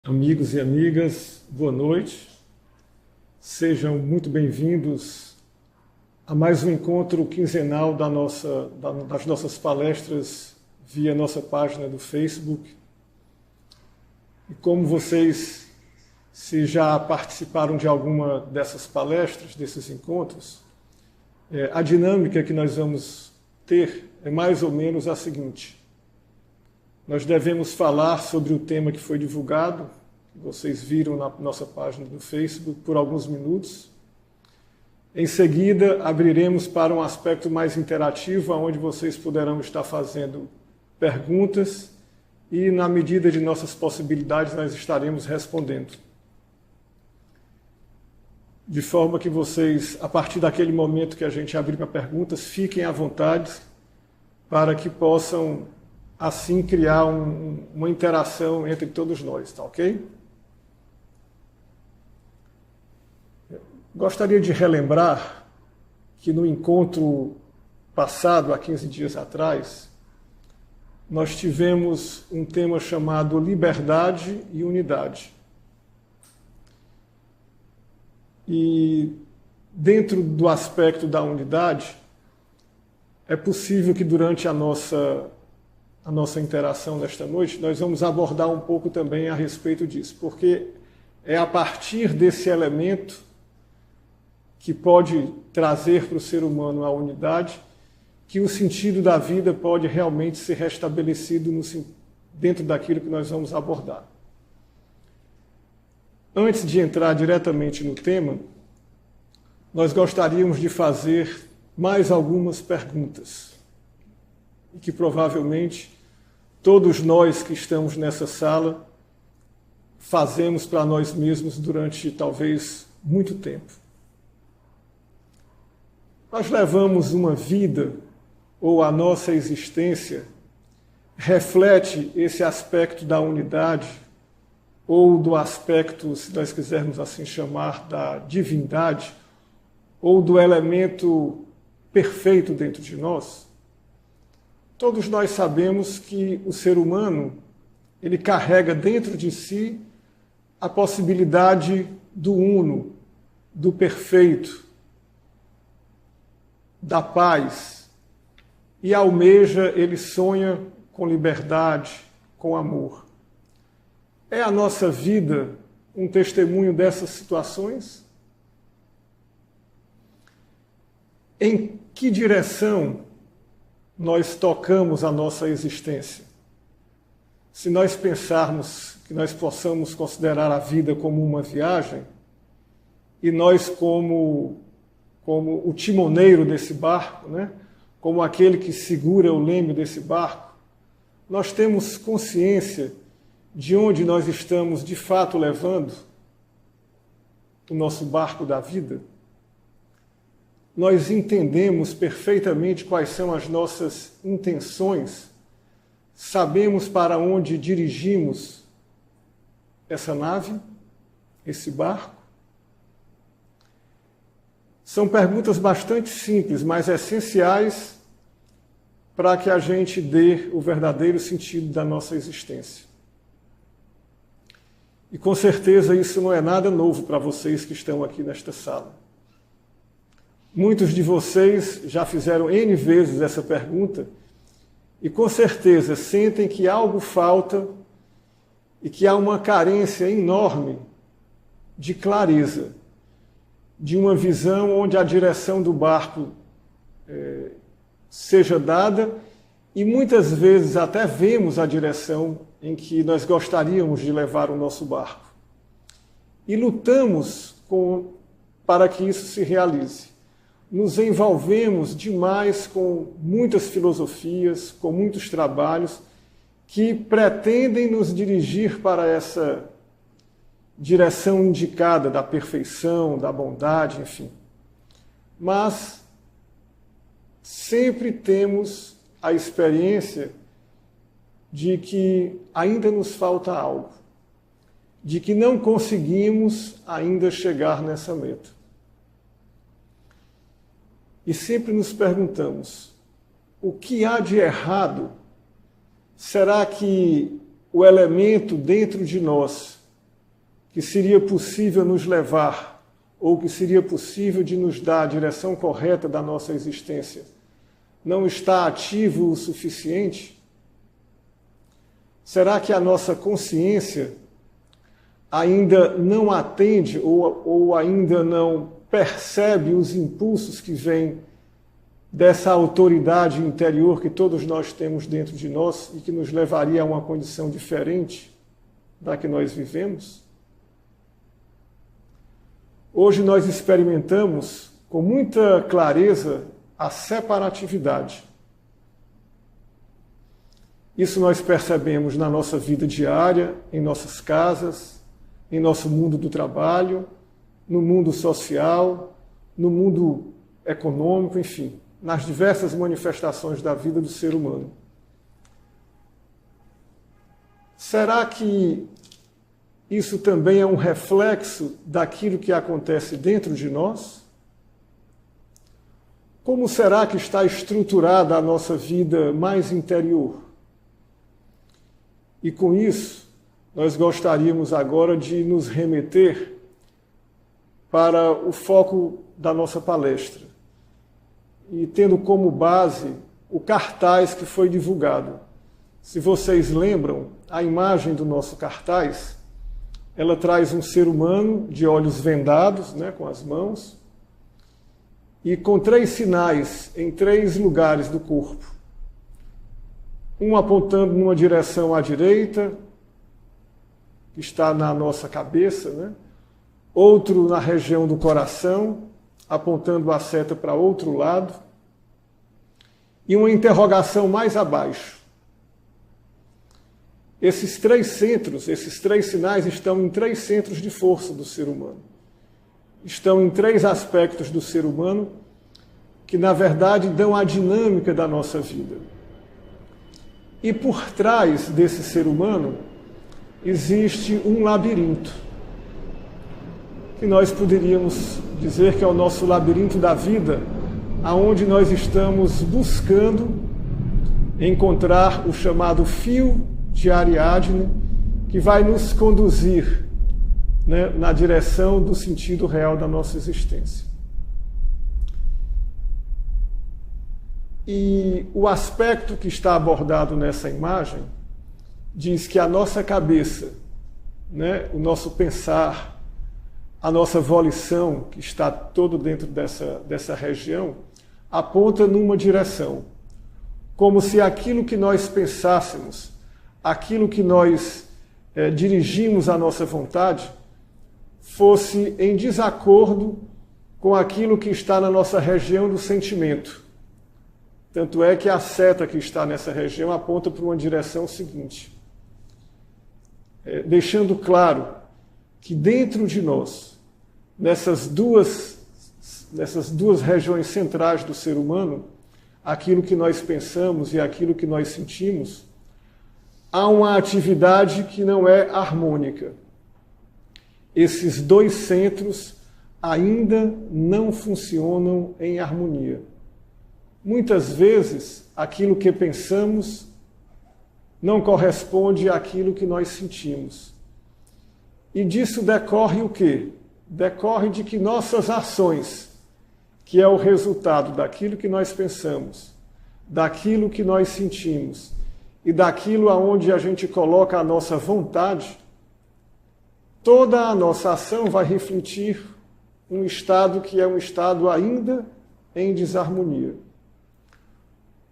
Amigos e amigas, boa noite. Sejam muito bem-vindos a mais um encontro quinzenal das nossas palestras via nossa página do Facebook. E como vocês, se já participaram de alguma dessas palestras, desses encontros, a dinâmica que nós vamos ter é mais ou menos a seguinte. Nós devemos falar sobre o tema que foi divulgado, que vocês viram na nossa página do Facebook, por alguns minutos. Em seguida, abriremos para um aspecto mais interativo, onde vocês poderão estar fazendo perguntas e, na medida de nossas possibilidades, nós estaremos respondendo. De forma que vocês, a partir daquele momento que a gente abrir para perguntas, fiquem à vontade para que possam assim criar uma interação entre todos nós, tá ok? Gostaria de relembrar que no encontro passado, há 15 dias atrás, nós tivemos um tema chamado liberdade e unidade. E dentro do aspecto da unidade, é possível que durante a nossa interação nesta noite, nós vamos abordar um pouco também a respeito disso, porque é a partir desse elemento que pode trazer para o ser humano a unidade que o sentido da vida pode realmente ser restabelecido dentro daquilo que nós vamos abordar. Antes de entrar diretamente no tema, nós gostaríamos de fazer mais algumas perguntas, e que provavelmente todos nós que estamos nessa sala fazemos para nós mesmos durante talvez muito tempo. Nós levamos uma vida, ou a nossa existência, reflete esse aspecto da unidade, ou do aspecto, se nós quisermos assim chamar, da divindade, ou do elemento perfeito dentro de nós? Todos nós sabemos que o ser humano, ele carrega dentro de si a possibilidade do uno, do perfeito, da paz, e almeja, ele sonha com liberdade, com amor. É a nossa vida um testemunho dessas situações? Em que direção nós tocamos a nossa existência? Se nós pensarmos que nós possamos considerar a vida como uma viagem, e nós como o timoneiro desse barco, né? Como aquele que segura o leme desse barco, nós temos consciência de onde nós estamos de fato levando o nosso barco da vida? Nós entendemos perfeitamente quais são as nossas intenções, sabemos para onde dirigimos essa nave, esse barco? São perguntas bastante simples, mas essenciais para que a gente dê o verdadeiro sentido da nossa existência. E com certeza isso não é nada novo para vocês que estão aqui nesta sala. Muitos de vocês já fizeram N vezes essa pergunta e com certeza sentem que algo falta e que há uma carência enorme de clareza, de uma visão onde a direção do barco seja dada, e muitas vezes até vemos a direção em que nós gostaríamos de levar o nosso barco. E lutamos para que isso se realize. Nos envolvemos demais com muitas filosofias, com muitos trabalhos que pretendem nos dirigir para essa direção indicada da perfeição, da bondade, enfim. Mas sempre temos a experiência de que ainda nos falta algo, de que não conseguimos ainda chegar nessa meta. E sempre nos perguntamos, o que há de errado? Será que o elemento dentro de nós que seria possível nos levar, ou que seria possível de nos dar a direção correta da nossa existência, não está ativo o suficiente? Será que a nossa consciência ainda não atende ou ainda não percebe os impulsos que vêm dessa autoridade interior que todos nós temos dentro de nós e que nos levaria a uma condição diferente da que nós vivemos? Hoje nós experimentamos com muita clareza a separatividade. Isso nós percebemos na nossa vida diária, em nossas casas, em nosso mundo do trabalho, no mundo social, no mundo econômico, enfim, nas diversas manifestações da vida do ser humano. Será que isso também é um reflexo daquilo que acontece dentro de nós? Como será que está estruturada a nossa vida mais interior? E com isso, nós gostaríamos agora de nos remeter para o foco da nossa palestra. E tendo como base o cartaz que foi divulgado. Se vocês lembram, a imagem do nosso cartaz, ela traz um ser humano de olhos vendados, com as mãos, e com 3 sinais em 3 lugares do corpo. Um apontando numa direção à direita, que está na nossa cabeça, outro na região do coração, apontando a seta para outro lado, e uma interrogação mais abaixo. Esses 3 centros, esses 3 sinais estão em 3 centros de força do ser humano. Estão em 3 aspectos do ser humano que, na verdade, dão a dinâmica da nossa vida. E por trás desse ser humano existe um labirinto, que nós poderíamos dizer que é o nosso labirinto da vida, aonde nós estamos buscando encontrar o chamado fio de Ariadne, que vai nos conduzir na direção do sentido real da nossa existência. E o aspecto que está abordado nessa imagem diz que a nossa cabeça, o nosso pensar, a nossa volição, que está todo dentro dessa região, aponta numa direção, como se aquilo que nós pensássemos, aquilo que nós dirigimos à nossa vontade, fosse em desacordo com aquilo que está na nossa região do sentimento. Tanto é que a seta que está nessa região aponta para uma direção seguinte, deixando claro que dentro de nós, nessas duas regiões centrais do ser humano, aquilo que nós pensamos e aquilo que nós sentimos, há uma atividade que não é harmônica. Esses 2 centros ainda não funcionam em harmonia. Muitas vezes, aquilo que pensamos não corresponde àquilo que nós sentimos. E disso decorre o quê? Decorre de que nossas ações, que é o resultado daquilo que nós pensamos, daquilo que nós sentimos e daquilo aonde a gente coloca a nossa vontade, toda a nossa ação vai refletir um estado que é um estado ainda em desarmonia.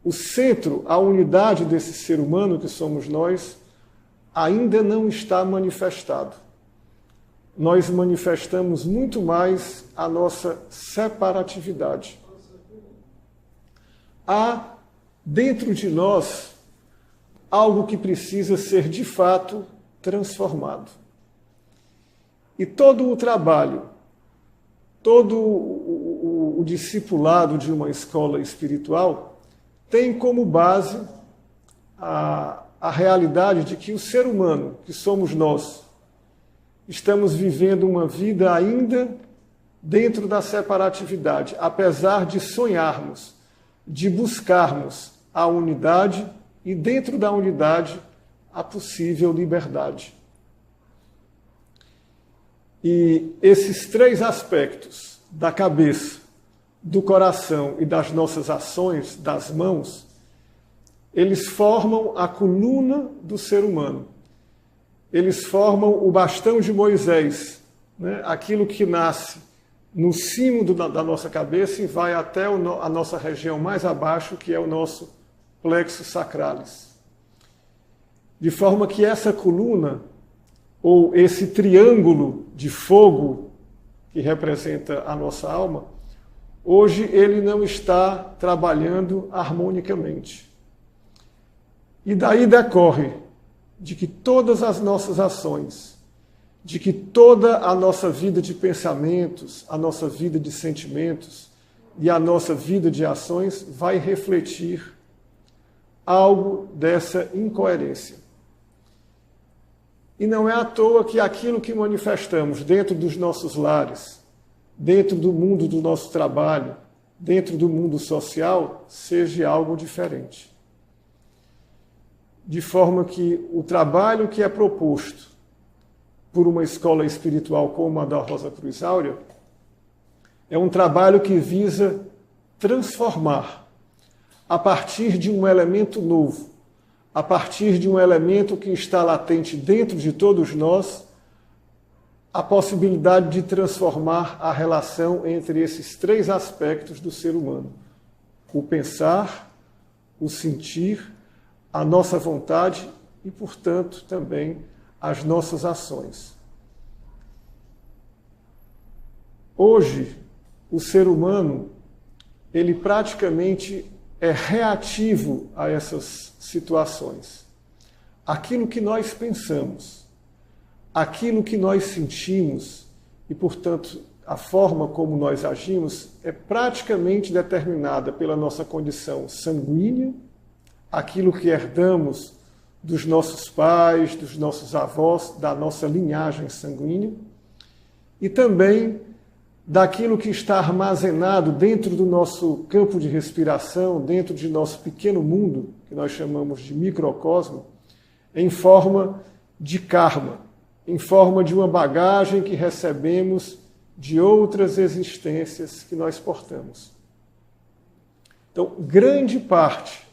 O centro, a unidade desse ser humano que somos nós, ainda não está manifestado. Nós manifestamos muito mais a nossa separatividade. Há dentro de nós algo que precisa ser de fato transformado. E todo o trabalho, todo o discipulado de uma escola espiritual tem como base a realidade de que o ser humano, que somos nós, estamos vivendo uma vida ainda dentro da separatividade, apesar de sonharmos, de buscarmos a unidade e dentro da unidade a possível liberdade. E esses três aspectos da cabeça, do coração e das nossas ações, das mãos, eles formam a coluna do ser humano. Eles formam o bastão de Moisés, né? Aquilo que nasce no cimo da nossa cabeça e vai até a nossa região mais abaixo, que é o nosso plexo sacralis. De forma que essa coluna, ou esse triângulo de fogo que representa a nossa alma, hoje ele não está trabalhando harmonicamente. E daí decorre de que todas as nossas ações, de que toda a nossa vida de pensamentos, a nossa vida de sentimentos e a nossa vida de ações vai refletir algo dessa incoerência. E não é à toa que aquilo que manifestamos dentro dos nossos lares, dentro do mundo do nosso trabalho, dentro do mundo social, seja algo diferente. De forma que o trabalho que é proposto por uma escola espiritual como a da Rosa Cruz Áurea é um trabalho que visa transformar, a partir de um elemento novo, a partir de um elemento que está latente dentro de todos nós, a possibilidade de transformar a relação entre esses três aspectos do ser humano: o pensar, o sentir, a nossa vontade e, portanto, também as nossas ações. Hoje, o ser humano, ele praticamente é reativo a essas situações. Aquilo que nós pensamos, aquilo que nós sentimos e, portanto, a forma como nós agimos é praticamente determinada pela nossa condição sanguínea, aquilo que herdamos dos nossos pais, dos nossos avós, da nossa linhagem sanguínea, e também daquilo que está armazenado dentro do nosso campo de respiração, dentro de nosso pequeno mundo, que nós chamamos de microcosmo, em forma de karma, em forma de uma bagagem que recebemos de outras existências que nós portamos. Então, grande parte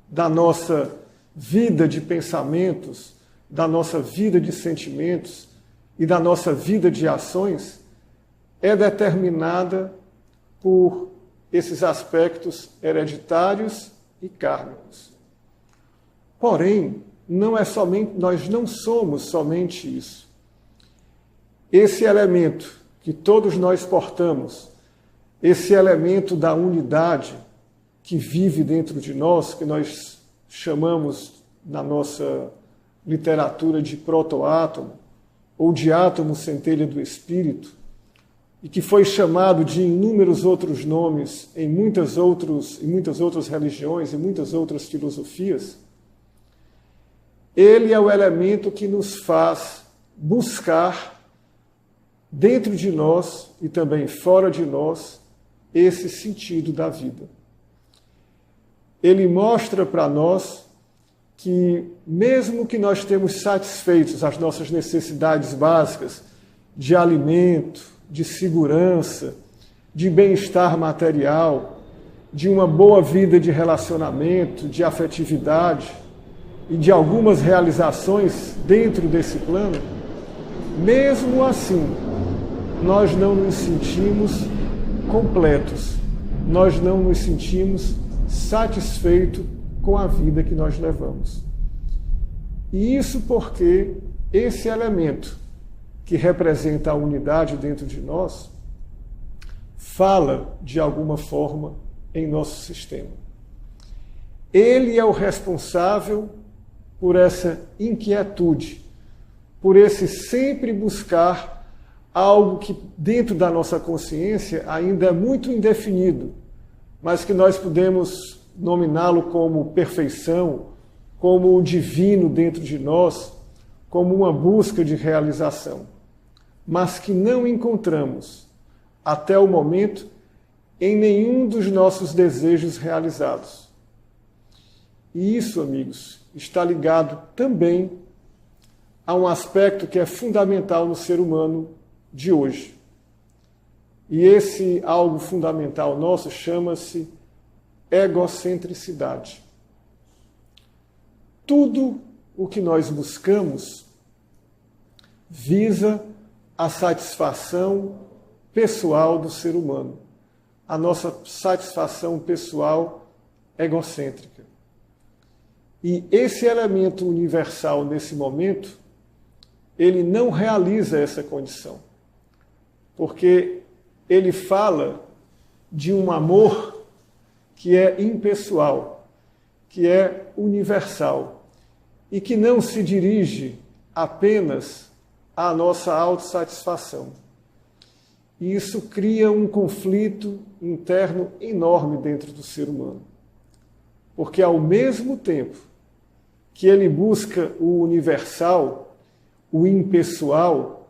da nossa vida de pensamentos, da nossa vida de sentimentos e da nossa vida de ações é determinada por esses aspectos hereditários e kármicos. Porém, nós não somos somente isso. Esse elemento que todos nós portamos, esse elemento da unidade que vive dentro de nós, que nós chamamos na nossa literatura de protoátomo ou de átomo centelha do espírito, e que foi chamado de inúmeros outros nomes em muitas outras religiões e muitas outras filosofias, ele é o elemento que nos faz buscar dentro de nós e também fora de nós esse sentido da vida. Ele mostra para nós que, mesmo que nós temos satisfeitos as nossas necessidades básicas de alimento, de segurança, de bem-estar material, de uma boa vida de relacionamento, de afetividade e de algumas realizações dentro desse plano, mesmo assim, nós não nos sentimos completos, nós não nos sentimos satisfeitos com a vida que nós levamos. E isso porque esse elemento que representa a unidade dentro de nós, fala de alguma forma em nosso sistema. Ele é o responsável por essa inquietude, por esse sempre buscar algo que dentro da nossa consciência ainda é muito indefinido, mas que nós podemos nominá-lo como perfeição, como o divino dentro de nós, como uma busca de realização, mas que não encontramos, até o momento, em nenhum dos nossos desejos realizados. E isso, amigos, está ligado também a um aspecto que é fundamental no ser humano de hoje. E esse algo fundamental nosso chama-se egocentricidade. Tudo o que nós buscamos visa a satisfação pessoal do ser humano, a nossa satisfação pessoal egocêntrica. E esse elemento universal, nesse momento, ele não realiza essa condição, porque ele fala de um amor que é impessoal, que é universal, e que não se dirige apenas à nossa autossatisfação. E isso cria um conflito interno enorme dentro do ser humano. Porque ao mesmo tempo que ele busca o universal, o impessoal,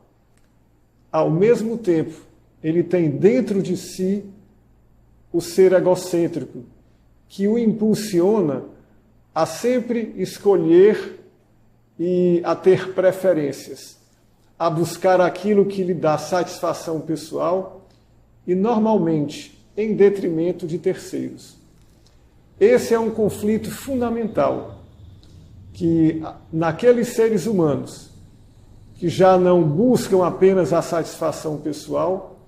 ao mesmo tempo ele tem dentro de si o ser egocêntrico, que o impulsiona a sempre escolher e a ter preferências, a buscar aquilo que lhe dá satisfação pessoal e, normalmente, em detrimento de terceiros. Esse é um conflito fundamental que, naqueles seres humanos que já não buscam apenas a satisfação pessoal,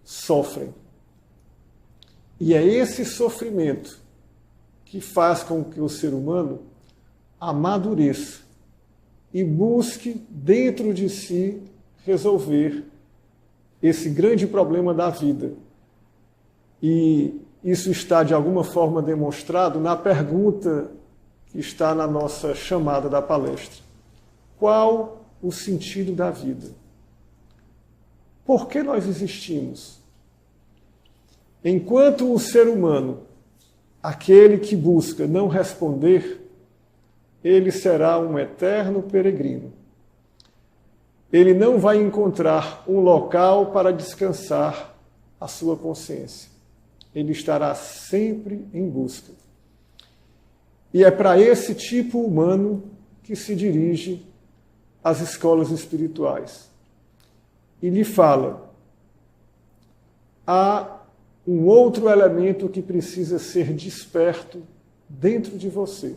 sofrem. E é esse sofrimento que faz com que o ser humano amadureça e busque dentro de si resolver esse grande problema da vida. E isso está de alguma forma demonstrado na pergunta que está na nossa chamada da palestra. Qual o sentido da vida? Por que nós existimos? Enquanto o ser humano, aquele que busca não responder, ele será um eterno peregrino. Ele não vai encontrar um local para descansar a sua consciência. Ele estará sempre em busca. E é para esse tipo humano que se dirige às escolas espirituais. E lhe fala: há um outro elemento que precisa ser desperto dentro de você.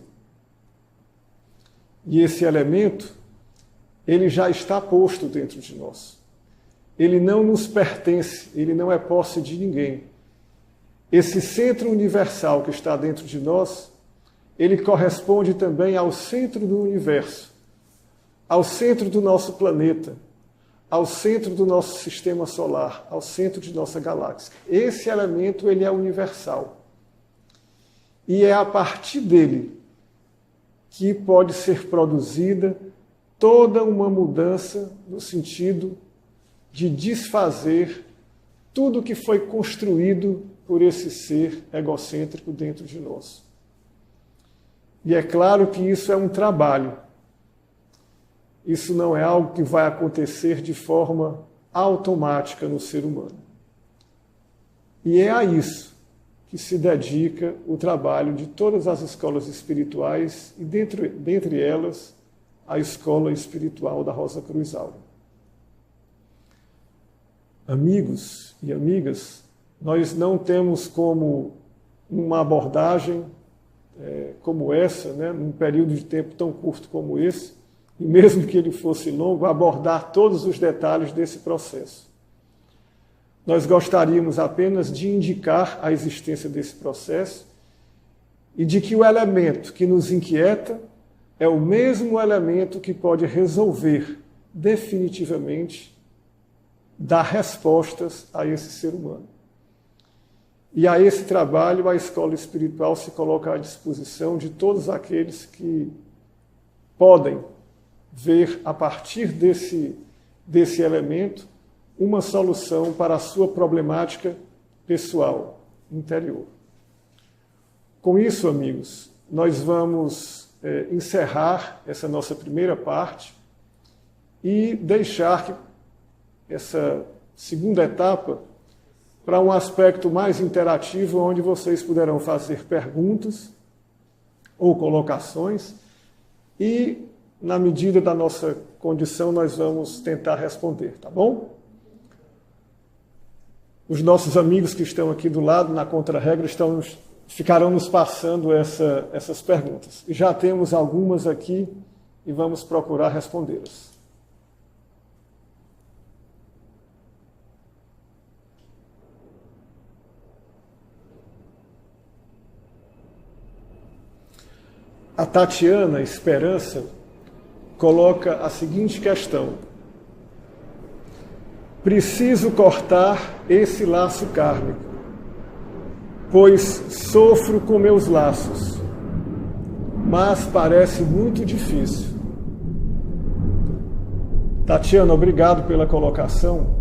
E esse elemento, ele já está posto dentro de nós. Ele não nos pertence, ele não é posse de ninguém. Esse centro universal que está dentro de nós, ele corresponde também ao centro do universo, ao centro do nosso planeta, ao centro do nosso sistema solar, ao centro de nossa galáxia. Esse elemento, ele é universal. E é a partir dele que pode ser produzida toda uma mudança no sentido de desfazer tudo que foi construído por esse ser egocêntrico dentro de nós. E é claro que isso é um trabalho. Isso não é algo que vai acontecer de forma automática no ser humano. E é a isso que se dedica o trabalho de todas as escolas espirituais e, dentre elas, a Escola Espiritual da Rosa Cruz Áurea. Amigos e amigas, nós não temos como uma abordagem como essa, num período de tempo tão curto como esse, e mesmo que ele fosse longo, abordar todos os detalhes desse processo. Nós gostaríamos apenas de indicar a existência desse processo e de que o elemento que nos inquieta é o mesmo elemento que pode resolver definitivamente, dar respostas a esse ser humano. E a esse trabalho, a escola espiritual se coloca à disposição de todos aqueles que podem ver, a partir desse elemento, uma solução para a sua problemática pessoal, interior. Com isso, amigos, nós vamos encerrar essa nossa primeira parte e deixar que essa segunda etapa para um aspecto mais interativo, onde vocês poderão fazer perguntas ou colocações e, na medida da nossa condição, nós vamos tentar responder, tá bom? Os nossos amigos que estão aqui do lado, na contra-regra, ficarão nos passando essas perguntas. E já temos algumas aqui e vamos procurar respondê-las. A Tatiana Esperança coloca a seguinte questão: preciso cortar esse laço kármico, pois sofro com meus laços, mas parece muito difícil. Tatiana, obrigado pela colocação,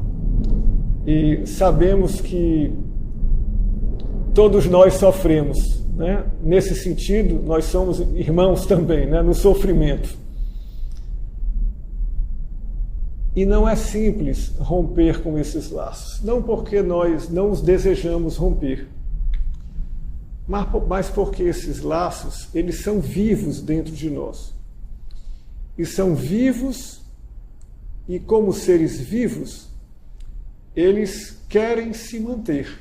e sabemos que todos nós sofremos, né? Nesse sentido, nós somos irmãos também, né? No sofrimento. E não é simples romper com esses laços, não porque nós não os desejamos romper, mas porque esses laços, eles são vivos dentro de nós. E são vivos, e como seres vivos, eles querem se manter.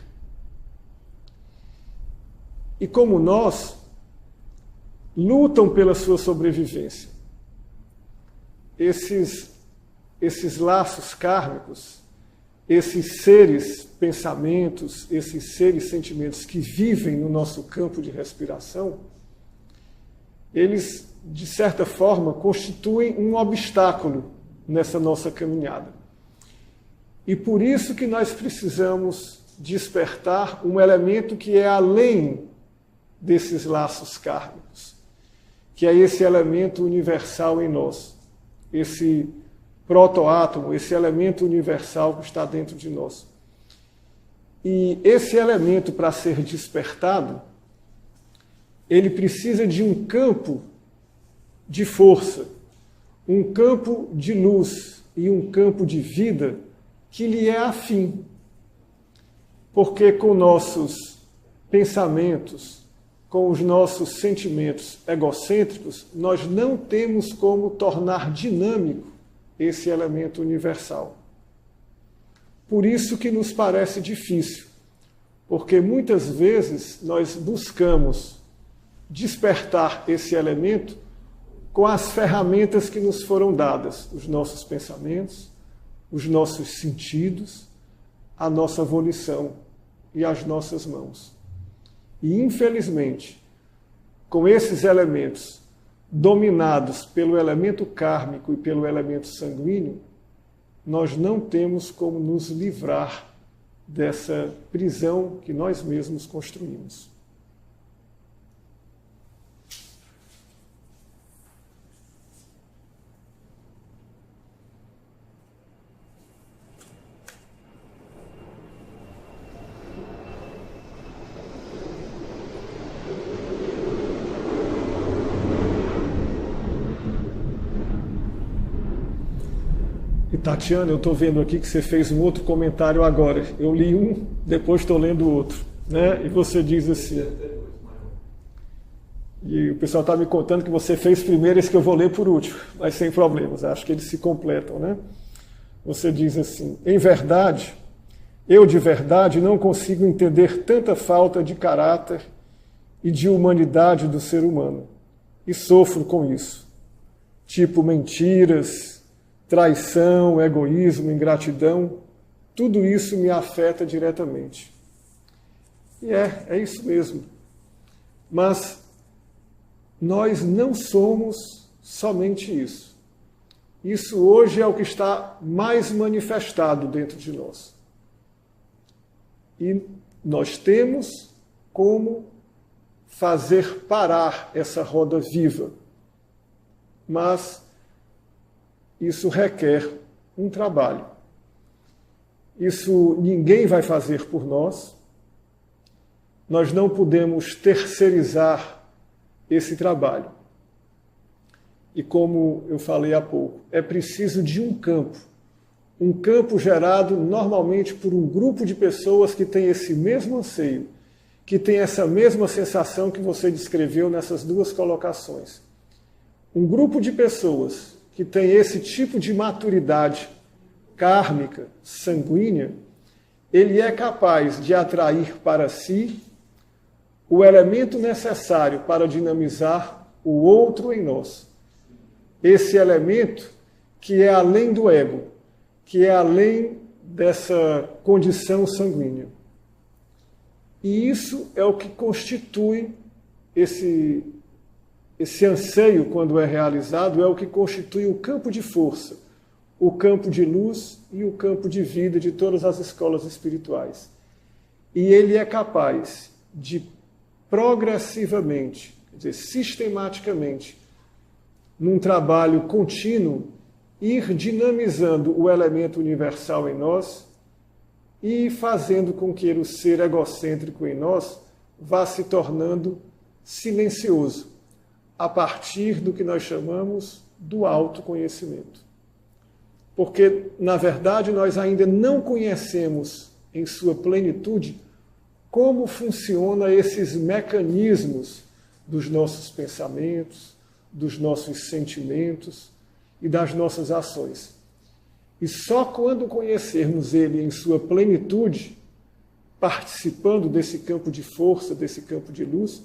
E como nós, lutam pela sua sobrevivência. Esses laços kármicos, esses seres pensamentos, esses seres sentimentos que vivem no nosso campo de respiração, eles, de certa forma, constituem um obstáculo nessa nossa caminhada. E por isso que nós precisamos despertar um elemento que é além desses laços kármicos, que é esse elemento universal em nós, esse protoátomo, esse elemento universal que está dentro de nós. E esse elemento, para ser despertado, ele precisa de um campo de força, um campo de luz e um campo de vida que lhe é afim. Porque com nossos pensamentos, com os nossos sentimentos egocêntricos, nós não temos como tornar dinâmico esse elemento universal. Por isso que nos parece difícil, porque muitas vezes nós buscamos despertar esse elemento com as ferramentas que nos foram dadas, os nossos pensamentos, os nossos sentidos, a nossa volição e as nossas mãos. E, infelizmente, com esses elementos dominados pelo elemento kármico e pelo elemento sanguíneo, nós não temos como nos livrar dessa prisão que nós mesmos construímos. Tatiana, eu estou vendo aqui que você fez um outro comentário agora. Eu li um, depois estou lendo o outro, né? E você diz assim... E o pessoal está me contando que você fez primeiro esse que eu vou ler por último, mas sem problemas, acho que eles se completam, né? Você diz assim: em verdade, eu de verdade não consigo entender tanta falta de caráter e de humanidade do ser humano. E sofro com isso. Tipo mentiras, traição, egoísmo, ingratidão, tudo isso me afeta diretamente. E é isso mesmo. Mas nós não somos somente isso. Isso hoje é o que está mais manifestado dentro de nós. E nós temos como fazer parar essa roda viva. Mas isso requer um trabalho. Isso ninguém vai fazer por nós. Nós não podemos terceirizar esse trabalho. E como eu falei há pouco, é preciso de um campo gerado normalmente por um grupo de pessoas que tem esse mesmo anseio, que tem essa mesma sensação que você descreveu nessas duas colocações. Um grupo de pessoas que tem esse tipo de maturidade kármica, sanguínea, ele é capaz de atrair para si o elemento necessário para dinamizar o outro em nós. Esse elemento que é além do ego, que é além dessa condição sanguínea. E isso é o que constitui esse anseio, quando é realizado, é o que constitui o campo de força, o campo de luz e o campo de vida de todas as escolas espirituais. E ele é capaz de progressivamente, quer dizer, sistematicamente, num trabalho contínuo, ir dinamizando o elemento universal em nós e fazendo com que o ser egocêntrico em nós vá se tornando silencioso, a partir do que nós chamamos do autoconhecimento. Porque, na verdade, nós ainda não conhecemos em sua plenitude como funcionam esses mecanismos dos nossos pensamentos, dos nossos sentimentos e das nossas ações. E só quando conhecermos ele em sua plenitude, participando desse campo de força, desse campo de luz,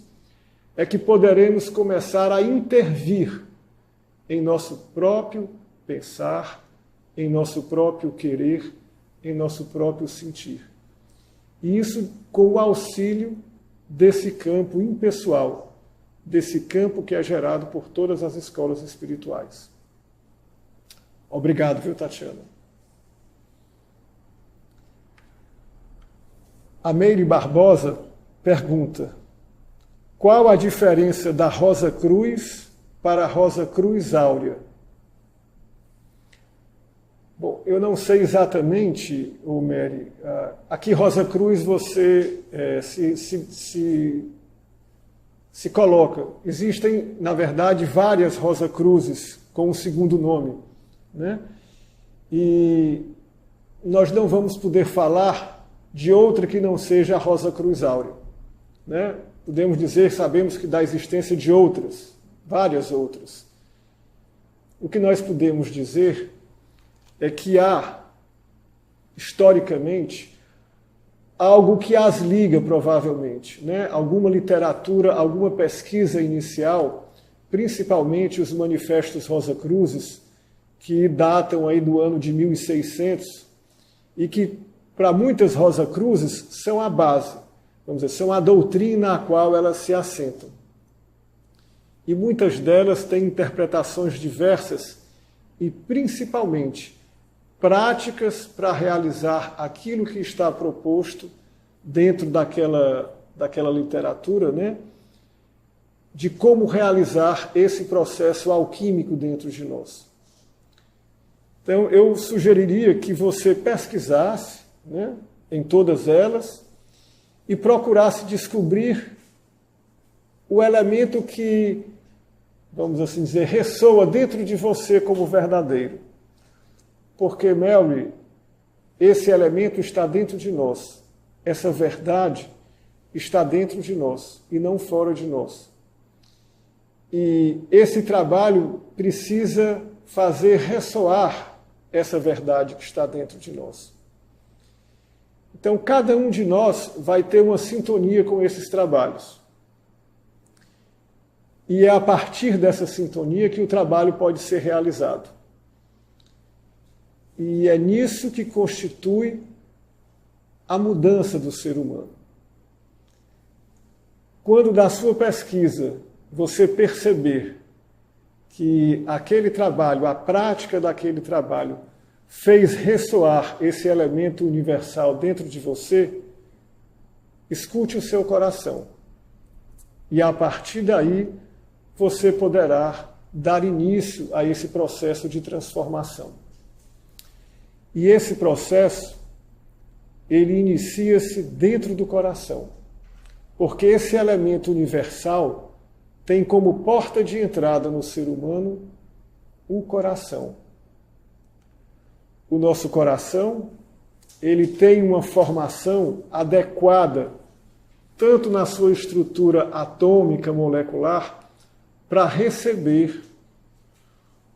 é que poderemos começar a intervir em nosso próprio pensar, em nosso próprio querer, em nosso próprio sentir. E isso com o auxílio desse campo impessoal, desse campo que é gerado por todas as escolas espirituais. Obrigado, viu, Tatiana? A Meire Barbosa pergunta: qual a diferença da Rosa Cruz para a Rosa Cruz Áurea? Bom, eu não sei exatamente, Mary. Aqui, Rosa Cruz, você se coloca. Existem, na verdade, várias Rosa Cruzes com um segundo nome, né? E nós não vamos poder falar de outra que não seja a Rosa Cruz Áurea, né? Podemos dizer, sabemos que da existência de outras, várias outras. O que nós podemos dizer é que há, historicamente, algo que as liga, provavelmente, né? Alguma literatura, alguma pesquisa inicial, principalmente os manifestos Rosacruzes, que datam aí do ano de 1600, e que, para muitas Rosacruzes, são a base, vamos dizer, são a doutrina a qual elas se assentam. E muitas delas têm interpretações diversas e, principalmente, práticas para realizar aquilo que está proposto dentro daquela literatura, né? De como realizar esse processo alquímico dentro de nós. Então, eu sugeriria que você pesquisasse, né, em todas elas e procurasse descobrir o elemento que, vamos assim dizer, ressoa dentro de você como verdadeiro. Porque, Mary, esse elemento está dentro de nós. Essa verdade está dentro de nós e não fora de nós. E esse trabalho precisa fazer ressoar essa verdade que está dentro de nós. Então, cada um de nós vai ter uma sintonia com esses trabalhos. E é a partir dessa sintonia que o trabalho pode ser realizado. E é nisso que constitui a mudança do ser humano. Quando da sua pesquisa você perceber que aquele trabalho, a prática daquele trabalho, fez ressoar esse elemento universal dentro de você, escute o seu coração. E a partir daí você poderá dar início a esse processo de transformação. E esse processo, ele inicia-se dentro do coração, porque esse elemento universal tem como porta de entrada no ser humano o coração. O nosso coração, ele tem uma formação adequada, tanto na sua estrutura atômica molecular, para receber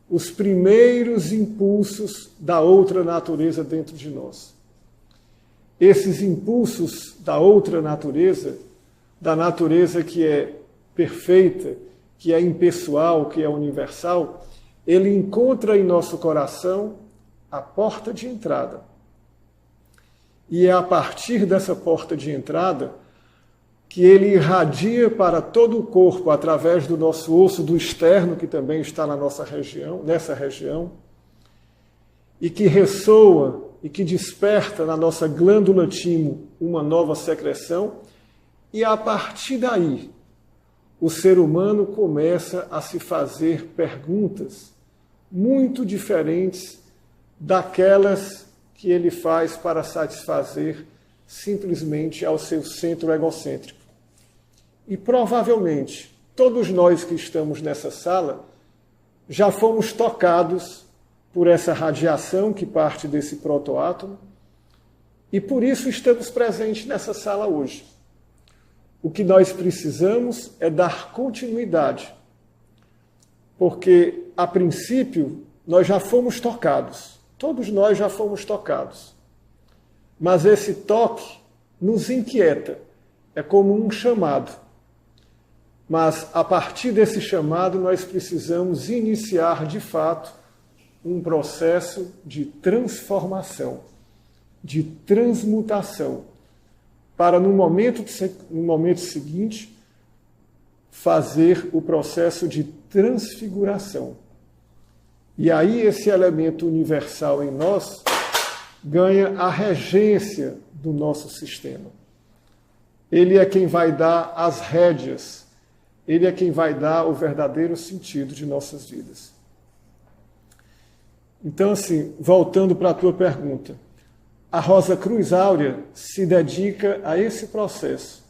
os primeiros impulsos da outra natureza dentro de nós. esses impulsos da outra natureza, da natureza que é perfeita, que é impessoal, que é universal, ele encontra em nosso coração a porta de entrada. E é a partir dessa porta de entrada que ele irradia para todo o corpo, através do nosso osso do externo, que também está na nossa região, nessa região, e que ressoa e que desperta na nossa glândula timo uma nova secreção, e a partir daí o ser humano começa a se fazer perguntas muito diferentes daquelas que ele faz para satisfazer simplesmente ao seu centro egocêntrico. E provavelmente todos nós que estamos nessa sala já fomos tocados por essa radiação que parte desse protoátomo e por isso estamos presentes nessa sala hoje. O que nós precisamos é dar continuidade, porque, a princípio, nós já fomos tocados. Todos nós já fomos tocados. Mas esse toque nos inquieta. É como um chamado. Mas, a partir desse chamado, nós precisamos iniciar, de fato, um processo de transformação, de transmutação, para, no momento seguinte, fazer o processo de transfiguração. E aí esse elemento universal em nós ganha a regência do nosso sistema. Ele é quem vai dar as rédeas, ele é quem vai dar o verdadeiro sentido de nossas vidas. Então, assim, voltando para a tua pergunta, a Rosa Cruz Áurea se dedica a esse processo,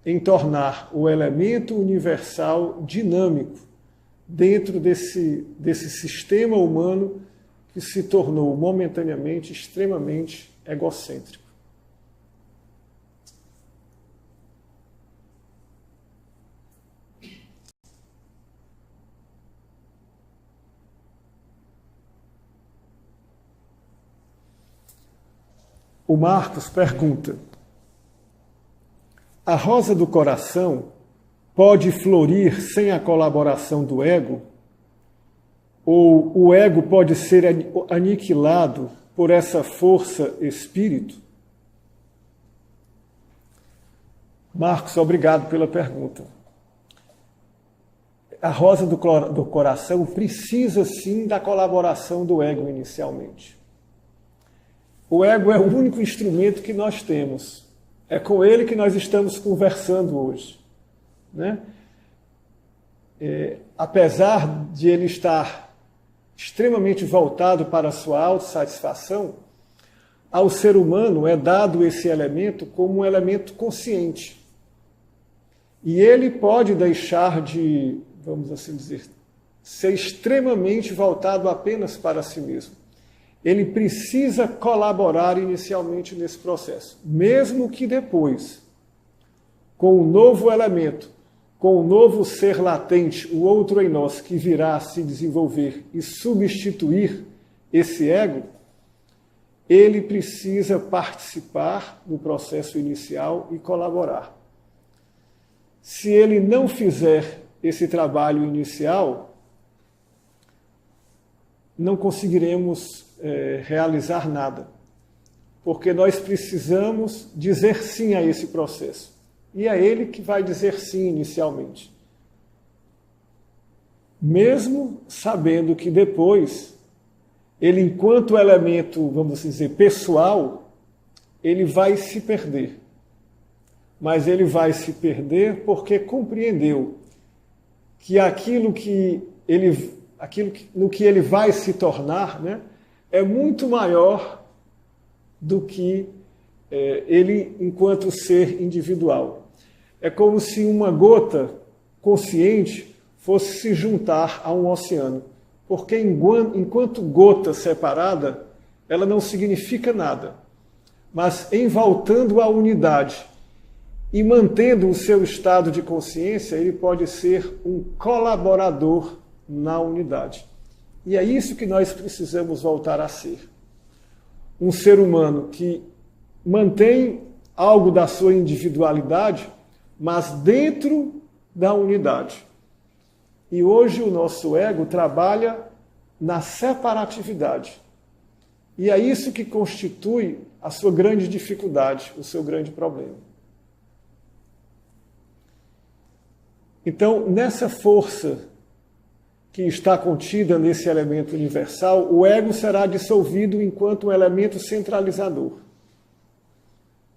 em tornar o elemento universal dinâmico dentro desse sistema humano que se tornou momentaneamente extremamente egocêntrico. O Marcos pergunta: a rosa do coração pode florir sem a colaboração do ego? Ou o ego pode ser aniquilado por essa força espírito? Marcos, obrigado pela pergunta. A rosa do coração precisa sim da colaboração do ego inicialmente. O ego é o único instrumento que nós temos. É com ele que nós estamos conversando hoje, né? Apesar de ele estar extremamente voltado para a sua autossatisfação, ao ser humano é dado esse elemento como um elemento consciente. E ele pode deixar de, vamos assim dizer, ser extremamente voltado apenas para si mesmo. Ele precisa colaborar inicialmente nesse processo, mesmo que depois, com o novo elemento, com o novo ser latente, o outro em nós, que virá a se desenvolver e substituir esse ego, ele precisa participar do processo inicial e colaborar. Se ele não fizer esse trabalho inicial, não conseguiremos realizar nada, porque nós precisamos dizer sim a esse processo. E é ele que vai dizer sim inicialmente. Mesmo sabendo que depois, ele, enquanto elemento, vamos assim dizer, pessoal, ele vai se perder. Mas ele vai se perder porque compreendeu que no que ele vai se tornar, né, é muito maior do que ele enquanto ser individual. É como se uma gota consciente fosse se juntar a um oceano. Porque enquanto gota separada, ela não significa nada. Mas em voltando à unidade e mantendo o seu estado de consciência, ele pode ser um colaborador na unidade. E é isso que nós precisamos voltar a ser. Um ser humano que mantém algo da sua individualidade, mas dentro da unidade. E hoje o nosso ego trabalha na separatividade. E é isso que constitui a sua grande dificuldade, o seu grande problema. Então, nessa força que está contida nesse elemento universal, o ego será dissolvido enquanto um elemento centralizador.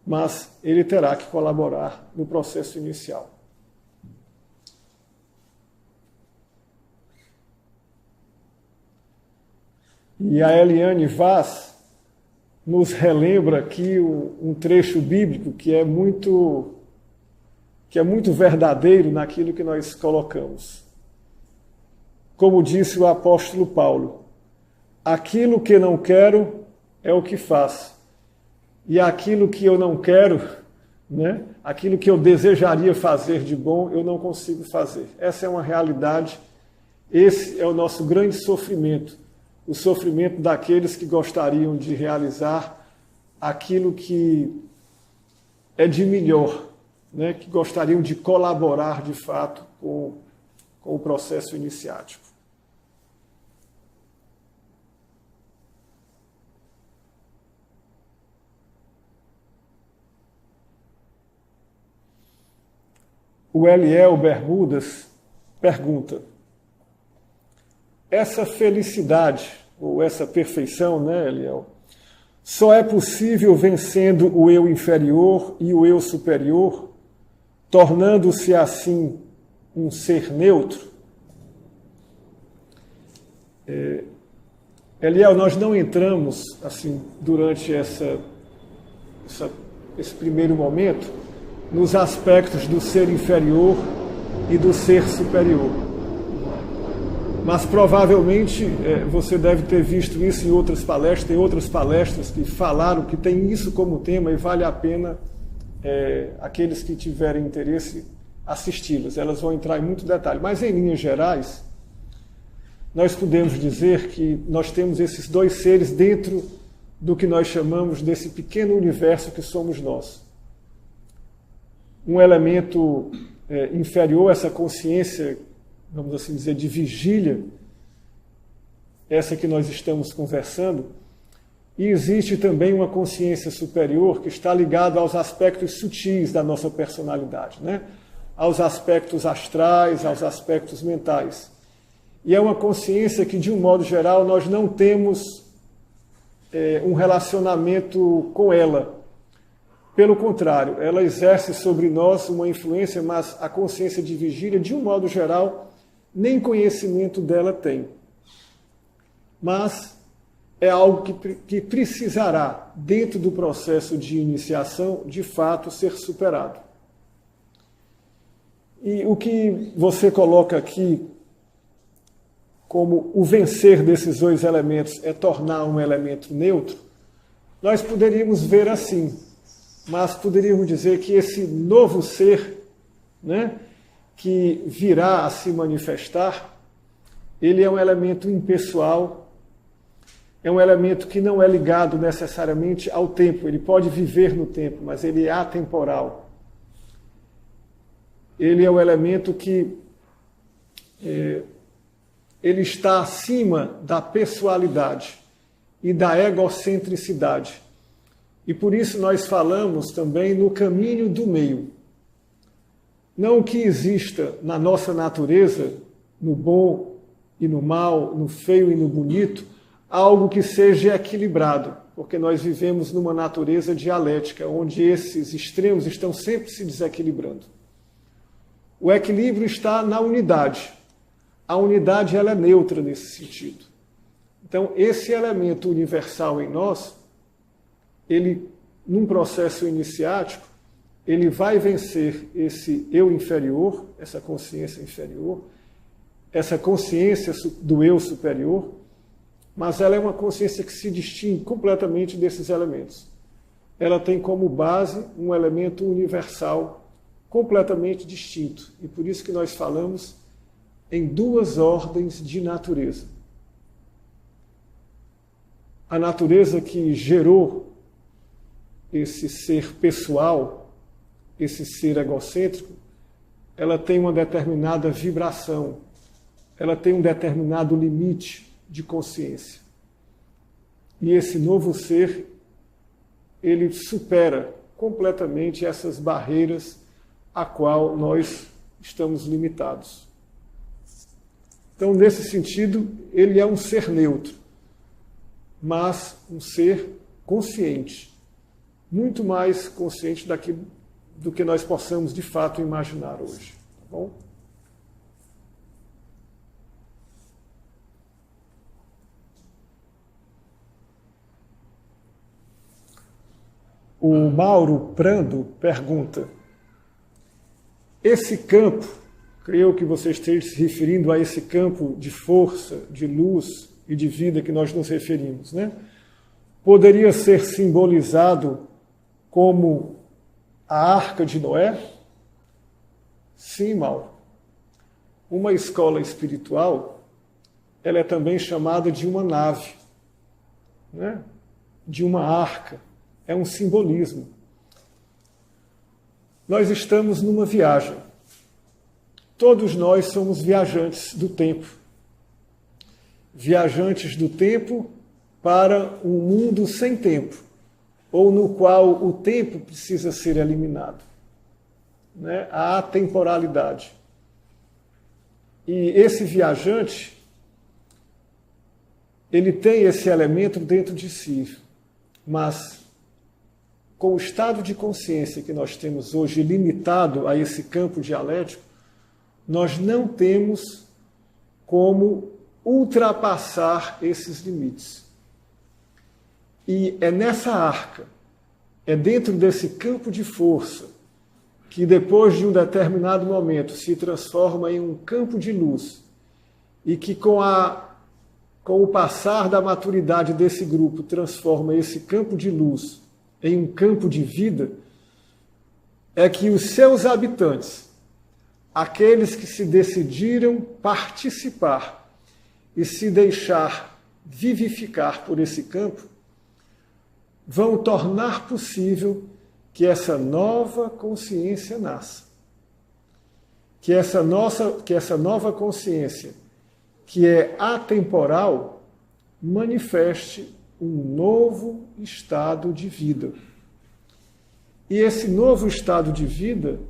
Mas ele terá que colaborar no processo inicial. E a Eliane Vaz nos relembra aqui um trecho bíblico que é muito verdadeiro naquilo que nós colocamos. Como disse o apóstolo Paulo, aquilo que não quero é o que faço. E aquilo que eu não quero, né, aquilo que eu desejaria fazer de bom, eu não consigo fazer. Essa é uma realidade, esse é o nosso grande sofrimento. O sofrimento daqueles que gostariam de realizar aquilo que é de melhor, né? Que gostariam de colaborar, de fato, com o processo iniciático. O Eliel Bermudas pergunta: essa felicidade, ou essa perfeição, né, Eliel, só é possível vencendo o eu inferior e o eu superior, tornando-se assim um ser neutro? Eliel, nós não entramos, assim, durante esse primeiro momento, nos aspectos do ser inferior e do ser superior. Mas provavelmente você deve ter visto isso em outras palestras, tem outras palestras que falaram que tem isso como tema e vale a pena aqueles que tiverem interesse assisti-las. Elas vão entrar em muito detalhe. Mas em linhas gerais, nós podemos dizer que nós temos esses dois seres dentro do que nós chamamos desse pequeno universo que somos nós. Um elemento inferior, essa consciência, vamos assim dizer, de vigília, essa que nós estamos conversando, e existe também uma consciência superior que está ligada aos aspectos sutis da nossa personalidade, né? Aos aspectos astrais, aos aspectos mentais. E é uma consciência que, de um modo geral, nós não temos um relacionamento com ela. Pelo contrário, ela exerce sobre nós uma influência, mas a consciência de vigília, de um modo geral, nem conhecimento dela tem. Mas é algo que precisará, dentro do processo de iniciação, de fato ser superado. E o que você coloca aqui como o vencer desses dois elementos é tornar um elemento neutro, nós poderíamos ver assim, mas poderíamos dizer que esse novo ser, né, que virá a se manifestar, ele é um elemento impessoal, é um elemento que não é ligado necessariamente ao tempo, ele pode viver no tempo, mas ele é atemporal. Ele é um elemento que ele está acima da pessoalidade e da egocentricidade. E por isso nós falamos também no caminho do meio. Não que exista na nossa natureza, no bom e no mal, no feio e no bonito, algo que seja equilibrado, porque nós vivemos numa natureza dialética, onde esses extremos estão sempre se desequilibrando. O equilíbrio está na unidade. A unidade ela é neutra nesse sentido. Então, esse elemento universal em nós, ele, num processo iniciático, ele vai vencer esse eu inferior, essa consciência inferior, essa consciência do eu superior, mas ela é uma consciência que se distingue completamente desses elementos. Ela tem como base um elemento universal completamente distinto. E por isso que nós falamos em duas ordens de natureza. A natureza que gerou esse ser pessoal, esse ser egocêntrico, ela tem uma determinada vibração, ela tem um determinado limite de consciência. E esse novo ser, ele supera completamente essas barreiras a qual nós estamos limitados. Então, nesse sentido, ele é um ser neutro, mas um ser consciente, muito mais consciente do que nós possamos de fato imaginar hoje. Tá bom? O Mauro Prando pergunta: esse campo, creio que você esteja se referindo a esse campo de força, de luz e de vida que nós nos referimos, né? Poderia ser simbolizado como a Arca de Noé? Sim, Mauro. Uma escola espiritual, ela é também chamada de uma nave, né? De uma arca. É um simbolismo. Nós estamos numa viagem. Todos nós somos viajantes do tempo. Viajantes do tempo para um mundo sem tempo, ou no qual o tempo precisa ser eliminado, né? A atemporalidade. E esse viajante, ele tem esse elemento dentro de si, mas com o estado de consciência que nós temos hoje limitado a esse campo dialético, nós não temos como ultrapassar esses limites. E é nessa arca, é dentro desse campo de força, que depois de um determinado momento se transforma em um campo de luz, e que com o passar da maturidade desse grupo transforma esse campo de luz em um campo de vida, é que os seus habitantes, aqueles que se decidiram participar e se deixar vivificar por esse campo, vão tornar possível que essa nova consciência nasça. Que essa nova consciência, que é atemporal, manifeste um novo estado de vida. E esse novo estado de vida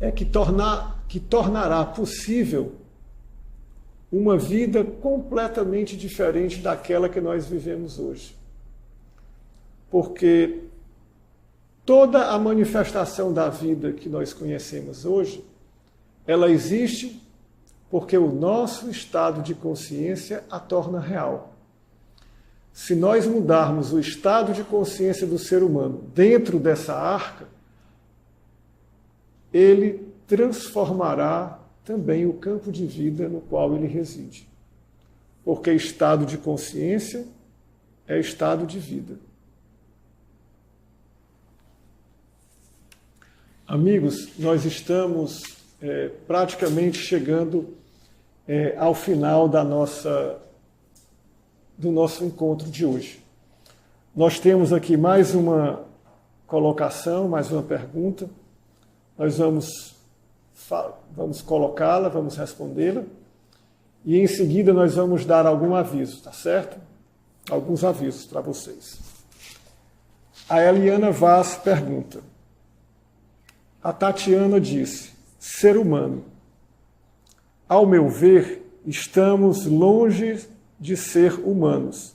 é que tornará possível uma vida completamente diferente daquela que nós vivemos hoje. Porque toda a manifestação da vida que nós conhecemos hoje, ela existe porque o nosso estado de consciência a torna real. Se nós mudarmos o estado de consciência do ser humano dentro dessa arca, ele transformará também o campo de vida no qual ele reside. Porque estado de consciência é estado de vida. Amigos, nós estamos praticamente chegando ao final do nosso encontro de hoje. Nós temos aqui mais uma colocação, mais uma pergunta. Nós vamos colocá-la, vamos respondê-la, e em seguida nós vamos dar algum aviso, tá certo? Alguns avisos para vocês. A Eliana Vaz pergunta. A Tatiana disse: ser humano. Ao meu ver, estamos longe de ser humanos.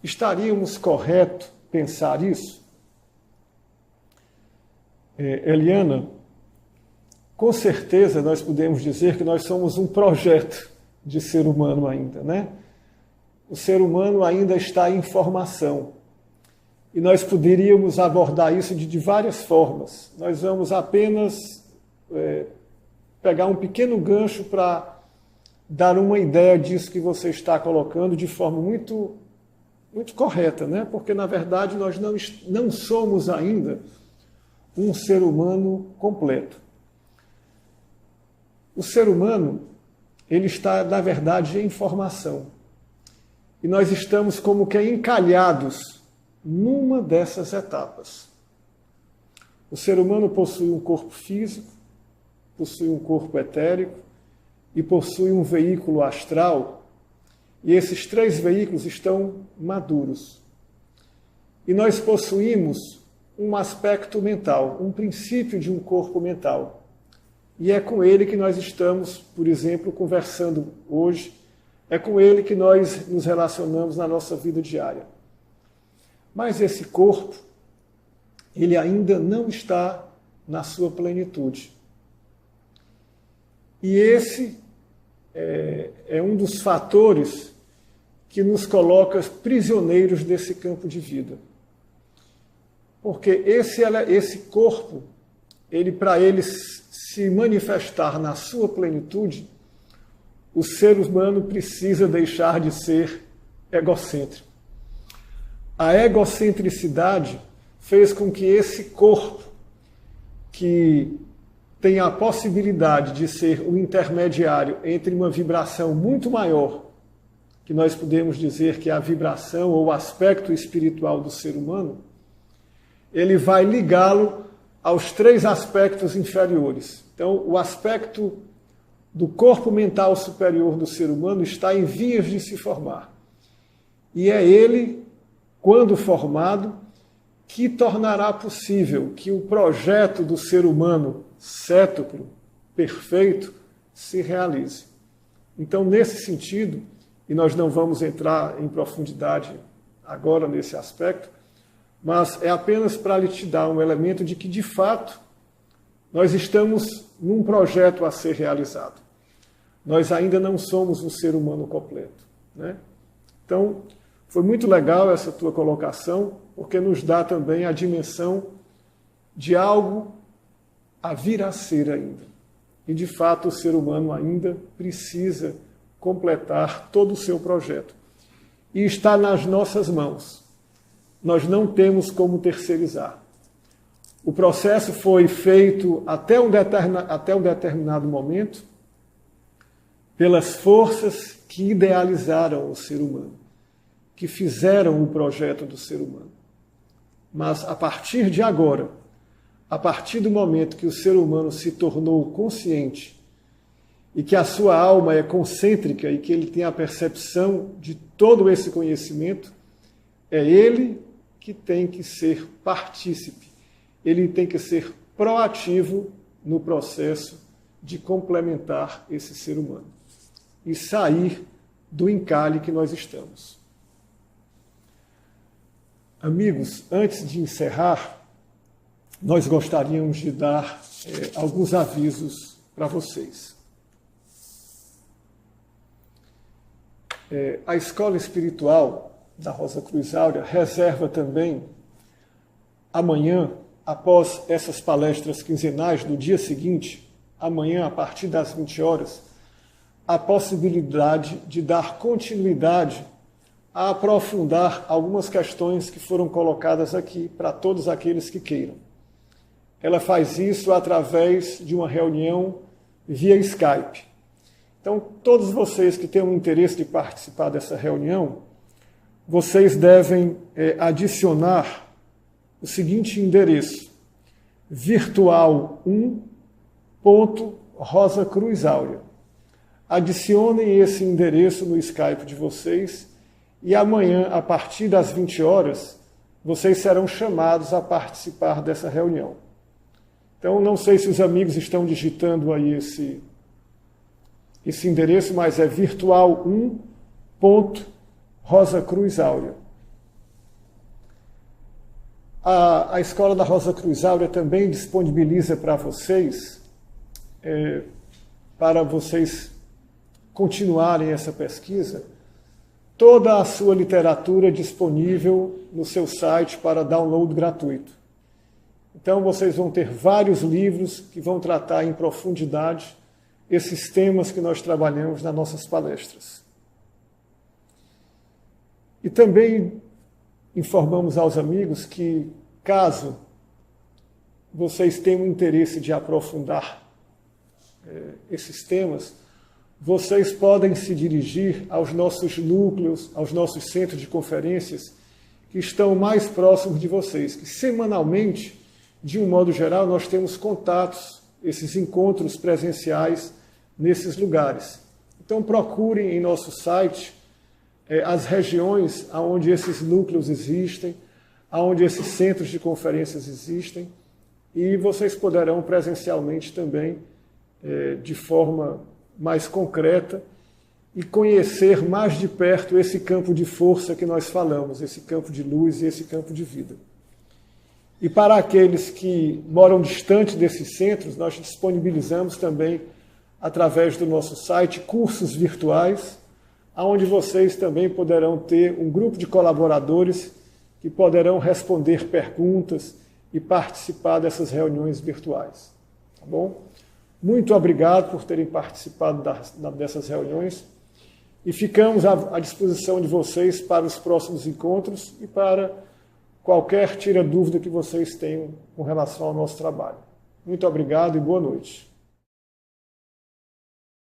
Estaríamos corretos pensar isso? Eliana, com certeza nós podemos dizer que nós somos um projeto de ser humano ainda, né? O ser humano ainda está em formação. E nós poderíamos abordar isso de várias formas. Nós vamos apenas pegar um pequeno gancho para dar uma ideia disso que você está colocando de forma muito, muito correta, né? Porque, na verdade, nós não somos ainda um ser humano completo. O ser humano, ele está, na verdade, em formação. E nós estamos como que encalhados numa dessas etapas. O ser humano possui um corpo físico, possui um corpo etérico e possui um veículo astral, e esses 3 veículos estão maduros. E nós possuímos um aspecto mental, um princípio de um corpo mental. E é com ele que nós estamos, por exemplo, conversando hoje, é com ele que nós nos relacionamos na nossa vida diária. Mas esse corpo, ele ainda não está na sua plenitude. E esse é um dos fatores que nos coloca prisioneiros desse campo de vida. Porque esse corpo, para ele se manifestar na sua plenitude, o ser humano precisa deixar de ser egocêntrico. A egocentricidade fez com que esse corpo, que tem a possibilidade de ser o intermediário entre uma vibração muito maior, que nós podemos dizer que é a vibração ou o aspecto espiritual do ser humano, ele vai ligá-lo aos 3 aspectos inferiores. Então, o aspecto do corpo mental superior do ser humano está em vias de se formar. E é ele, quando formado, que tornará possível que o projeto do ser humano cétuplo, perfeito, se realize. Então, nesse sentido, e nós não vamos entrar em profundidade agora nesse aspecto, mas é apenas para lhe te dar um elemento de que, de fato, nós estamos num projeto a ser realizado. Nós ainda não somos um ser humano completo, né? Então, foi muito legal essa tua colocação, porque nos dá também a dimensão de algo a vir a ser ainda. E, de fato, o ser humano ainda precisa completar todo o seu projeto. E está nas nossas mãos. Nós não temos como terceirizar. O processo foi feito até um determinado momento pelas forças que idealizaram o ser humano, que fizeram o projeto do ser humano. Mas a partir de agora, a partir do momento que o ser humano se tornou consciente e que a sua alma é concêntrica e que ele tem a percepção de todo esse conhecimento, é ele que tem que ser partícipe, ele tem que ser proativo no processo de complementar esse ser humano e sair do encalhe que nós estamos. Amigos, antes de encerrar, nós gostaríamos de dar alguns avisos para vocês. A Escola Espiritual da Rosa Cruz Áurea reserva também, amanhã, após essas palestras quinzenais, no dia seguinte, amanhã, a partir das 20 horas, a possibilidade de dar continuidade a aprofundar algumas questões que foram colocadas aqui para todos aqueles que queiram. Ela faz isso através de uma reunião via Skype. Então, todos vocês que têm o interesse de participar dessa reunião, vocês devem adicionar o seguinte endereço: virtual1.Rosa Cruz Áurea. Adicionem esse endereço no Skype de vocês e amanhã, a partir das 20 horas, vocês serão chamados a participar dessa reunião. Então, não sei se os amigos estão digitando aí esse endereço, mas é virtual1.Rosa Cruz Áurea. A Escola da Rosa Cruz Áurea também disponibiliza para vocês continuarem essa pesquisa, toda a sua literatura disponível no seu site para download gratuito. Então, vocês vão ter vários livros que vão tratar em profundidade esses temas que nós trabalhamos nas nossas palestras. E também informamos aos amigos que, caso vocês tenham interesse de aprofundar esses temas, vocês podem se dirigir aos nossos núcleos, aos nossos centros de conferências, que estão mais próximos de vocês, que semanalmente, de um modo geral, nós temos contatos, esses encontros presenciais nesses lugares. Então procurem em nosso site as regiões onde esses núcleos existem, onde esses centros de conferências existem, e vocês poderão presencialmente também, de forma mais concreta, e conhecer mais de perto esse campo de força que nós falamos, esse campo de luz e esse campo de vida. E para aqueles que moram distante desses centros, nós disponibilizamos também, através do nosso site, cursos virtuais, onde vocês também poderão ter um grupo de colaboradores que poderão responder perguntas e participar dessas reuniões virtuais. Tá bom? Muito obrigado por terem participado dessas reuniões e ficamos à disposição de vocês para os próximos encontros e para qualquer tira-dúvida que vocês tenham com relação ao nosso trabalho. Muito obrigado e boa noite.